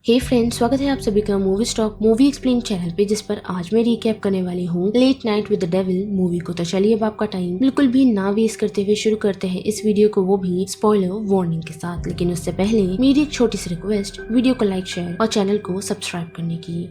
हे friends, स्वागत है आप सभी का movie stock movie explain channel पे, जिस पर आज मैं रिकैप करने वाली हूँ late night with the devil movie को। तो चलिए अब आपका टाइम बिल्कुल भी ना वेस्ट करते हुए शुरू करते हैं इस वीडियो को, वो भी स्पॉइलर वार्निंग के साथ। लेकिन उससे पहले मेरी एक छोटी सी रिक्वेस्ट, वीडियो को लाइक, शेयर और चैनल को सब्सक्राइब करने की।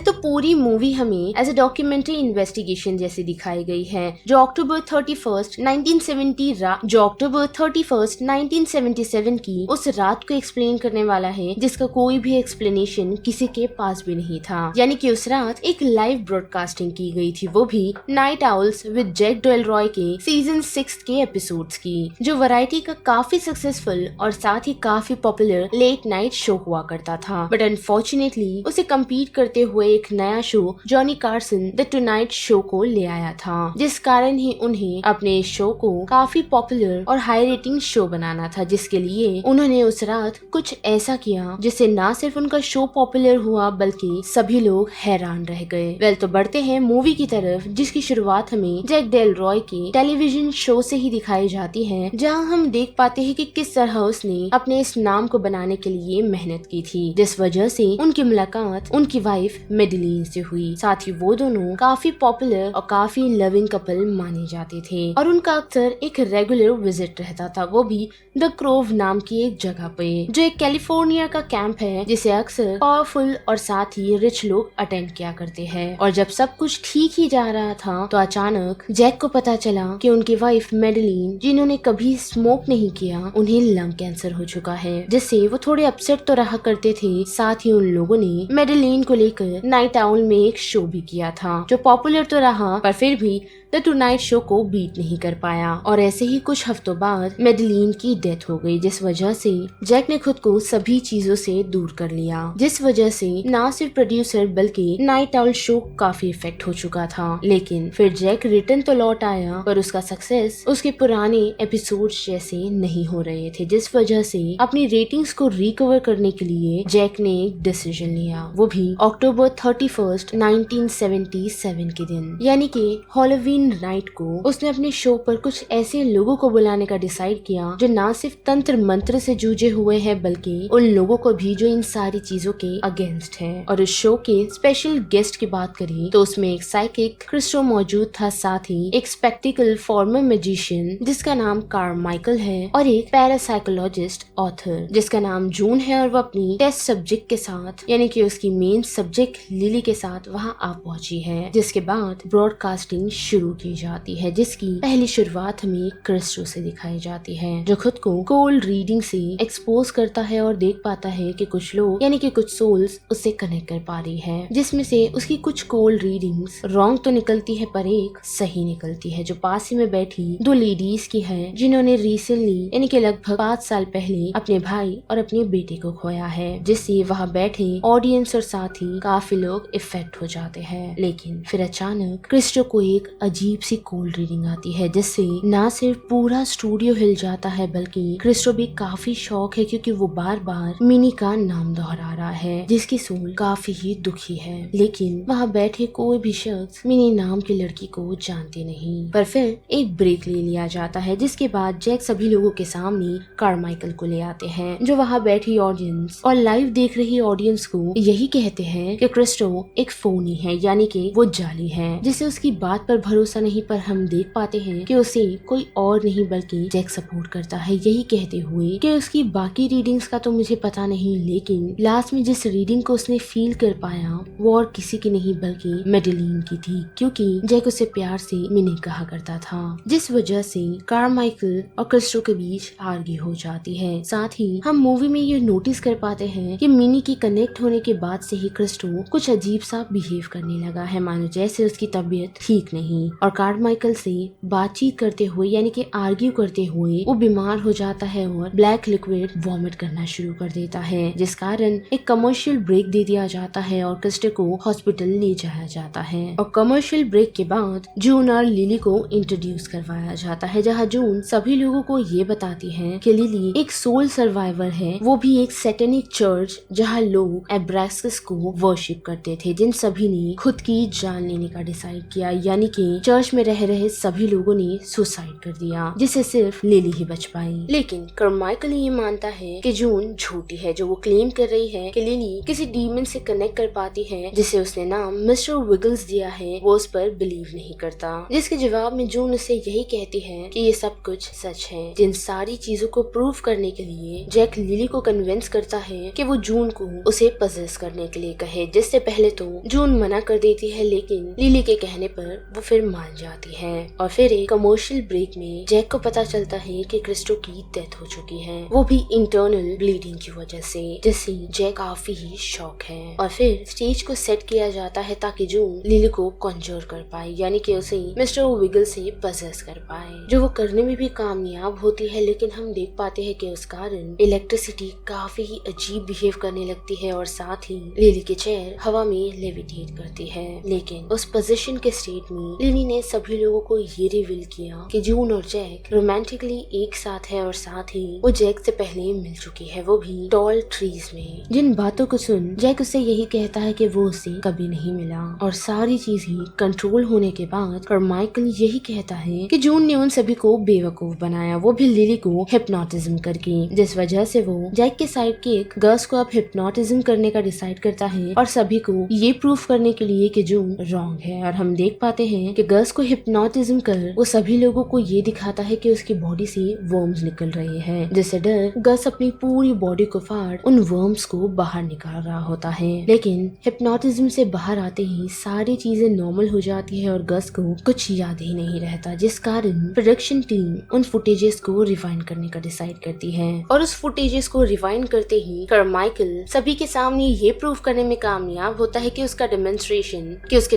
तो पूरी मूवी हमें एज ए डॉक्यूमेंट्री इन्वेस्टिगेशन जैसी दिखाई गई है, जो अक्टूबर 31st 1977 की उस रात को एक्सप्लेन करने वाला है, जिसका कोई भी एक्सप्लेनेशन किसी के पास भी नहीं था। यानी कि उस रात एक लाइव ब्रॉडकास्टिंग की गई थी, वो भी night owls with Jack Delroy के सीजन 6 के एपिसोड्स की, जो वैरायटी का काफी सक्सेसफुल और साथ ही काफी पॉपुलर लेट नाइट शो हुआ करता था। बट अनफॉर्चुनेटली उसे कम्पीट करते हुए एक नया show Johnny Carson the tonight show को ले आया था, जिस कारण ही उन्हें अपने शो को काफी पॉपुलर और हाई रेटिंग शो बनाना था, जिसके लिए उन्होंने उस रात कुछ ऐसा किया जिससे ना सिर्फ उनका शो पॉपुलर हुआ बल्कि सभी लोग हैरान रह गए। तो बढ़ते हैं मूवी की तरफ, जिसकी शुरुआत हमें जैक डेलरॉय के टेलीविजन शो से ही दिखाई जाती है, जहां हम देख पाते हैं कि किस तरह उसने अपने इस नाम को बनाने के लिए मेहनत की थी, जिस वजह से उनकी मुलाकात उनकी वाइफ मेडेलिन से हुई। साथ ही वो दोनों काफी पॉपुलर और काफी लविंग कपल माने जाते थे और उनका अक्सर एक रेगुलर विजिट रहता था, वो भी द क्रोव नाम की एक जगह पे, जो एक कैलिफोर्निया का कैंप है, जिसे अक्सर पावरफुल और साथ ही रिच लोग अटेंड किया करते हैं। और जब सब कुछ ठीक ही जा रहा था तो अचानक जैक को पता चला कि उनकी वाइफ मेडेलिन, जिन्होंने कभी स्मोक नहीं किया, उन्हें लंग कैंसर हो चुका है, जिससे वो थोड़े अपसेट तो रहा करते थे। साथ ही उन लोगों ने मेडेलिन को लेकर नाइट आउल में एक शो भी किया था, जो पॉपुलर तो रहा पर फिर भी द टुनाइट शो को बीट नहीं कर पाया। और ऐसे ही कुछ हफ्तों बाद मेडेलिन की डेथ हो गई, जिस वजह से जैक ने खुद को सभी चीजों से दूर कर लिया, जिस वजह से ना सिर्फ प्रोड्यूसर बल्कि नाइट आउल शो काफी इफेक्ट हो चुका था। लेकिन फिर जैक रिटर्न तो लौट आया, पर उसका सक्सेस उसके पुराने एपिसोड्स जैसे नहीं हो रहे थे, जिस वजह से अपनी रेटिंग्स को रिकवर करने के लिए जैक ने एक डिसीजन लिया, वो भी अक्टूबर 31st 1977 के दिन, यानी कि हैलोवीन नाइट को उसने अपने शो पर कुछ ऐसे लोगों को बुलाने का डिसाइड किया जो ना सिर्फ तंत्र मंत्र से जूझे हुए हैं, बल्कि उन लोगों को भी जो इन सारी चीजों के अगेंस्ट है। और उस शो के स्पेशल गेस्ट की बात करें तो उसमें एक साइकिक क्रिस्टो मौजूद था, साथ ही एक स्पेक्टिकल फॉर्मर मैजिशियन जिसका नाम कार्माइकल है, और एक पैरासाइकोलॉजिस्ट ऑथर जिसका नाम जून है, और वो अपनी टेस्ट सब्जेक्ट के साथ यानी कि उसकी मेन सब्जेक्ट लिली के साथ वहां आ पहुंची है। जिसके बाद ब्रॉडकास्टिंग शुरू की जाती है, जिसकी पहली शुरुआत हमें क्रिस्टो से दिखाई जाती है, जो खुद को कोल्ड रीडिंग से एक्सपोज करता है और देख पाता है कि कुछ लोग यानी कि कुछ सोल्स उससे कनेक्ट कर पा रही है, जिसमें से उसकी कुछ कोल्ड रीडिंग्स रॉन्ग तो निकलती है पर एक सही निकलती है, जो पास ही में बैठी दो लेडीज की है, जिन्होंने रिसेंटली यानी कि लगभग 5 साल पहले अपने भाई और अपने बेटे को खोया है, जिससे वहाँ बैठे ऑडियंस और साथ ही काफी लोग इफेक्ट हो जाते हैं। लेकिन फिर अचानक क्रिस्टो को एक अजीब सी कोल्ड रीडिंग आती है, जिससे ना सिर्फ पूरा स्टूडियो हिल जाता है बल्कि क्रिस्टो भी काफी शॉक है, क्योंकि वो बार बार मिनी का नाम दोहरा रहा है, जिसकी सोल काफी ही दुखी है। लेकिन वहाँ बैठे कोई भी शख्स मिनी नाम की लड़की को जानते नहीं। पर फिर एक ब्रेक ले लिया जाता है, जिसके बाद जैक सभी लोगों के सामने कार्माइकल को ले आते हैं, जो वहाँ बैठी ऑडियंस और लाइव देख रही ऑडियंस को यही कहते हैं कि क्रिस्टो एक फोनी है, यानी कि वो जाली है, जिसे उसकी बात पर भरोसा नहीं। पर हम देख पाते हैं कि उसे कोई और नहीं बल्कि जैक सपोर्ट करता है, यही कहते हुए कि उसकी बाकी रीडिंग्स का तो मुझे पता नहीं, लेकिन लास्ट में जिस रीडिंग को उसने फील कर पाया वो और किसी की नहीं बल्कि मेडेलिन की थी, क्योंकि जैक उसे प्यार से मिनी कहा करता था, जिस वजह से कार्माइकल और क्रिस्टो के बीच आर्ग्यू हो जाती है। साथ ही हम मूवी में ये नोटिस कर पाते हैं कि मिनी की कनेक्ट होने के बाद से ही क्रिस्टो कुछ अजीब सा बिहेव करने लगा है, मानो जैसे उसकी तबीयत ठीक नहीं, और कार्माइकल से बातचीत करते हुए यानी कि आर्ग्यू करते हुए वो बीमार हो जाता है और ब्लैक लिक्विड वॉमिट करना शुरू कर देता है, जिस कारण एक कमर्शियल ब्रेक दे दिया जाता है और क्रिस्टो को हॉस्पिटल ले जाया जाता है। और कमर्शियल ब्रेक के बाद जून और लिली को इंट्रोड्यूस करवाया जाता है, जहाँ जून सभी लोगों को ये बताती है कि लिली एक सोल सर्वाइवर है, वो भी एक सैटेनिक चर्च जहाँ लोग एब्राक्सिस को वर्शिप करते थे, जिन सभी ने खुद की जान लेने का डिसाइड किया, यानी कि चर्च में रह रहे सभी लोगों ने सुसाइड कर दिया, जिससे सिर्फ लिली ही बच पाई। लेकिन कार्माइकल ये मानता है कि जून झूठी है जो वो क्लेम कर रही है कि लिली किसी डीमन से कनेक्ट कर पाती है जिसे उसने नाम मिस्टर विगल्स दिया है। वो उस पर बिलीव नहीं करता, जिसके जवाब में जून उसे यही कहती है कि ये सब कुछ सच है। जिन सारी चीजों को प्रूव करने के लिए जैक लिली को कन्विंस करता है कि वो जून को उसे पजेस करने के लिए कहे, जिससे पहले तो जून मना कर देती है, लेकिन लिली के कहने पर वो फिर मान जाती है। और फिर एक कमर्शियल ब्रेक में जैक को पता चलता है कि क्रिस्टो की डेथ हो चुकी है, वो भी इंटरनल ब्लीडिंग की वजह से, जिससे जैक काफी ही शॉक है। और फिर स्टेज को सेट किया जाता है ताकि जून लिली को कंजर कर पाए, यानी कि उसे मिस्टर विगल से पजेस कर पाए, जो वो करने में भी कामयाब होती है। लेकिन हम देख पाते हैं कि उस कारण इलेक्ट्रिसिटी काफी ही अजीब बिहेव करने लगती है और साथ ही लिली की चेयर हवा में लेविटेट करती है। लेकिन उस पोजीशन के स्टेट में लिली ने सभी लोगों को ये रिवील किया कि जून और जैक रोमांटिकली एक साथ है और साथ ही वो जैक से पहले मिल चुकी है, वो भी टॉल ट्रीज में। जिन बातों को सुन जैक उससे यही कहता है कि वो उससे कभी नहीं मिला और सारी चीजें कंट्रोल होने के बाद कार्माइकल यही कहता है कि जून ने उन सभी को बेवकूफ बनाया, वो भी लिली को हिप्नोटिज्म करके, जिस वजह से वो जैक के साइड किक गस को अब हिप्नोटिज्म करने का डिसाइड करता है और सभी को ये प्रूफ करने के लिए कि जून रॉन्ग है। और हम देख पाते हैं कि गस को हिप्नोटिज्म कर वो सभी लोगों को ये दिखाता है कि उसकी बॉडी से वर्म्स निकल रहे हैं, जिससे डर गस अपनी पूरी बॉडी को फाड़ उन वर्म्स को बाहर निकाल रहा होता है। लेकिन हिप्नोटिज्म से बाहर आते ही सारी चीजें नॉर्मल हो जाती है और गस को कुछ याद ही नहीं रहता, जिस कारण प्रोडक्शन टीम उन फुटेजेस को रिवाइंड करने का डिसाइड करती है। और उस फुटेजेस को रिवाइंड करते ही कार्माइकल सभी के सामने ये प्रूव करने में कामयाब होता है कि उसके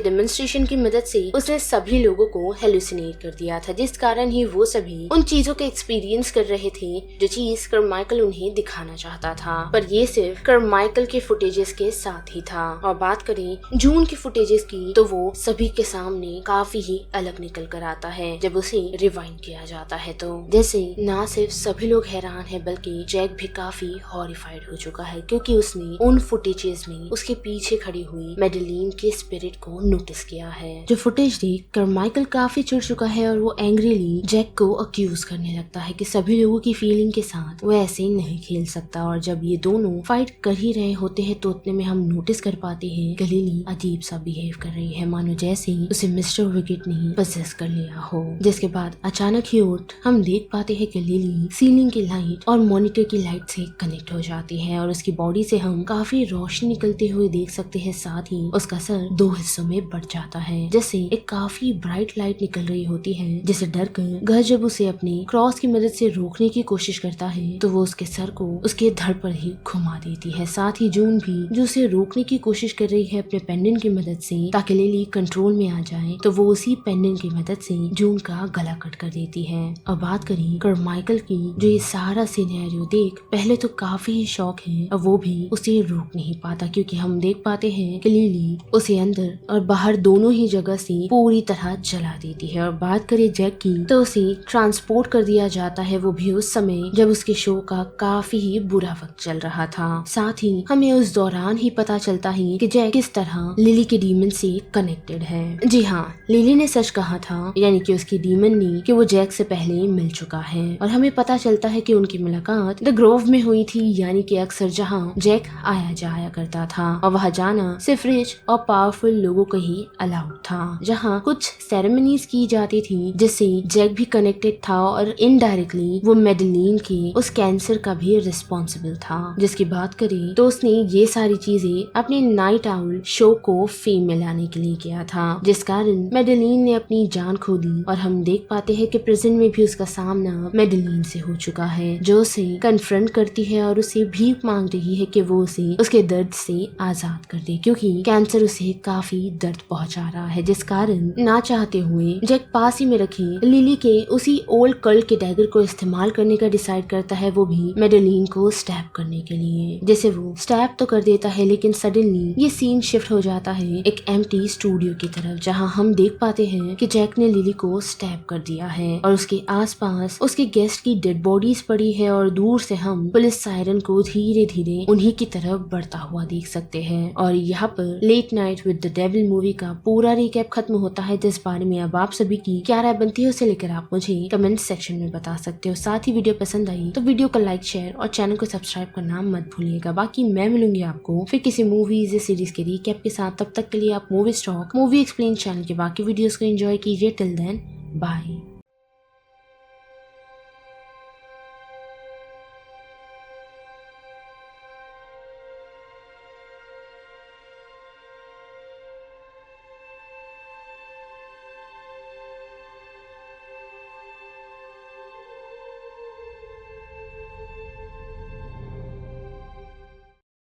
डेमोन्स्ट्रेशन की मदद से उसने सभी लोगों को हेलुसिनेट कर दिया था, जिस कारण ही वो सभी उन चीजों के एक्सपीरियंस कर रहे थे जो चीज कार्माइकल उन्हें दिखाना चाहता था। पर ये सिर्फ कार्माइकल के फुटेजेस के साथ ही था। और बात करें जून की फुटेजेस की तो वो सभी के सामने काफी ही अलग निकल कर आता है जब उसे रिवाइंड किया जाता है। तो जैसे ना सिर्फ सभी लोग हैरान है बल्कि जैक भी काफी हॉरिफाइड हो चुका है, क्योंकि उसने उन फुटेजेस में उसके पीछे खड़ी हुई मेडेलिन के स्पिरिट को नोटिस किया है। जो फुटेज देख कार्माइकल काफी चिढ़ चुका है और वो एंग्रीली जैक को अक्यूज करने लगता है कि सभी लोगों की फीलिंग के साथ वो ऐसे नहीं खेल सकता। और जब ये दोनों फाइट कर ही रहे होते हैं तो उतने में हम नोटिस कर पाते हैं कि लिली अजीब सा बिहेव कर रही है, मानो जैसे उसे मिस्टर विकेट ने पजेस कर लिया हो। जिसके बाद अचानक ही उठ हम देख पाते हैं कि लिली सीलिंग की लाइट और मॉनिटर की लाइट से कनेक्ट हो जाती है और उसकी बॉडी से हम काफी रोशनी निकलते हुए देख सकते हैं। साथ ही उसका सर 2 हिस्सों में बढ़ जाता है, जिससे एक काफी ब्राइट लाइट निकल रही होती है, जिसे डर कर गस जब उसे अपनी क्रॉस की मदद से रोकने की कोशिश करता है तो वो उसके सर को उसके धड़ पर ही घुमा देती है। साथ ही जून भी जो उसे रोकने की कोशिश कर रही है अपने पेंडेंट की मदद से ताकि लिली कंट्रोल में आ जाए, तो वो उसी पेंडेंट की मदद से जून का गला कट कर देती है। और बात करें कार्माइकल की, जो ये सारा सिनेरियो देख पहले तो काफी ही शॉक है और वो भी उसे रोक नहीं पाता, क्योंकि हम देख पाते हैं कि लिली उसे अंदर और बाहर दोनों ही जगह से पूरी तरह जला देती है। और बात करें जैक की तो उसे ट्रांसपोर्ट कर दिया जाता है, वो भी उस समय जब उसके शो का काफी ही बुरा वक्त चल रहा था। साथ ही हमें उस दौरान ही पता चलता है कि जैक किस तरह लिली के डीमन से कनेक्टेड है। जी हाँ, लिली ने सच कहा था, यानी कि उसकी डीमन ने कि वो जैक से पहले मिल चुका है। और हमें पता चलता है कि उनकी मुलाकात द ग्रोव में हुई थी, यानी कि अक्सर जहाँ जैक आया जाया करता था और वहाँ जाना सिर्फ रिच और पावरफुल लोगों को ही अलाउड था, जहाँ कुछ सेरेमनीज की जाती थी जिससे जैक भी कनेक्टेड था और इनडायरेक्टली वो मेडेलिन के उस कैंसर का भी रिस्पॉन्सिबल था। जिसकी बात करें तो उसने ये सारी चीजें अपने नाइट आउल शो को फेम में लाने के लिए किया था, जिस कारण मेडेलिन ने अपनी जान खो दी। और हम देख पाते हैं कि प्रेजेंट में भी उसका सामना मेडेलिन से हो चुका है, जो उसे कन्फ्रंट करती है और उसे भीख मांग रही है कि वो उसे उसके दर्द से आजाद कर दे, क्योंकि कैंसर उसे काफी दर्द पहुंचा रहा है। जिस कारण ना चाहते हुए जैक पास ही में रखी लिली के उसी ओल्ड कर्ल के डैगर को इस्तेमाल करने का डिसाइड करता है, वो भी मेडेलिन को स्टैब करने के लिए। जैसे वो स्टैब तो कर देता है, लेकिन सडनली ये सीन शिफ्ट हो जाता है एक एम्प्टी स्टूडियो की तरफ, जहां हम देख पाते हैं कि जैक ने लिली को स्टैब कर दिया है और उसके आसपास उसके गेस्ट की डेड बॉडीज पड़ी है और दूर से हम पुलिस सायरन को धीरे धीरे उन्हीं की तरफ बढ़ता हुआ देख सकते हैं। और यहाँ पर late night with the devil movie का पूरा रिकैप खत्म होता है, तो इस बारे में अब आप सभी की क्या राय बनती है उसे लेकर आप मुझे कमेंट सेक्शन में बता सकते हो। साथ ही वीडियो पसंद आई तो वीडियो को लाइक, शेयर और चैनल को सब्सक्राइब करना मत भूलिएगा। बाकी मैं मिलूंगी आपको फिर किसी मूवीज या सीरीज के रिकैप के साथ। तब तक के लिए आप movie stock movie explain channel के बाकी वीडियोस को एंजॉय कीजिए। Till then bye.